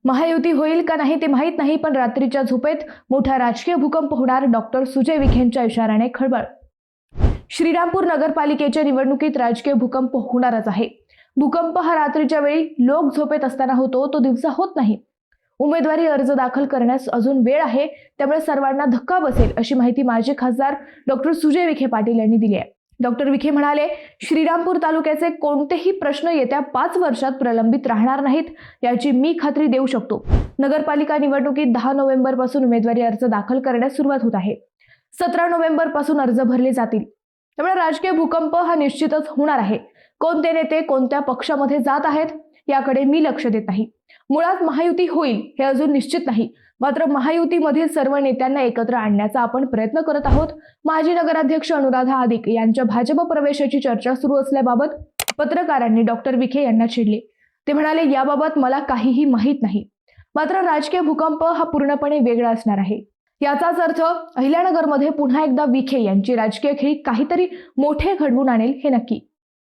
महायुती होईल का नाही ते माहीत नाही, पण रात्रीच्या झोपेत मोठा राजकीय भूकंप होणार. डॉक्टर सुजय विखेंच्या इशाऱ्याने खळबळ. श्रीरामपूर नगरपालिकेच्या निवडणुकीत राजकीय भूकंप होणारच आहे. भूकंप हा रात्रीच्या वेळी लोक झोपेत असताना होतो, तो दिवसा होत नाही. उमेदवारी अर्ज दाखल करण्यास अजून वेळ आहे, त्यामुळे सर्वांना धक्का बसेल अशी माहिती माजी खासदार डॉक्टर सुजय विखे पाटील यांनी दिली आहे. डॉक्टर विखे म्हणाले, श्रीरामपूर तालुक्याचे कोणतेही प्रश्न येत्या 5 वर्षात प्रलंबित राहणार नाहीत, याची मी खात्री देऊ शकतो. नगरपालिका निवडणुकीत 10 नोव्हेंबर पासून उमेदवारी अर्ज दाखल करण्यास सुरुवात होत आहे. 17 नोव्हेंबर पासून अर्ज भरले जातील. त्यामुळे राजकीय भूकंप हा निश्चितच होणार आहे. कोणते नेते कोणत्या पक्षामध्ये जात आहेत याकडे मी लक्ष देत नाही. मुळात महायुती होईल हे अजून निश्चित नाही, मात्र महायुतीमधील सर्व नेत्यांना एकत्र आणण्याचा आपण प्रयत्न करत आहोत. माजी नगराध्यक्ष अनुराधा आदिक यांच्या भाजप प्रवेशाची चर्चा सुरू असल्याबाबत पत्रकारांनी डॉक्टर विखे यांना चिडले. ते म्हणाले, याबाबत मला काहीही माहीत नाही, मात्र राजकीय भूकंप हा पूर्णपणे वेगळा असणार आहे. याचाच अर्थ अहिल्यानगरमध्ये पुन्हा एकदा विखे यांची राजकीय खेळी काहीतरी मोठे घडवून आणेल हे नक्की.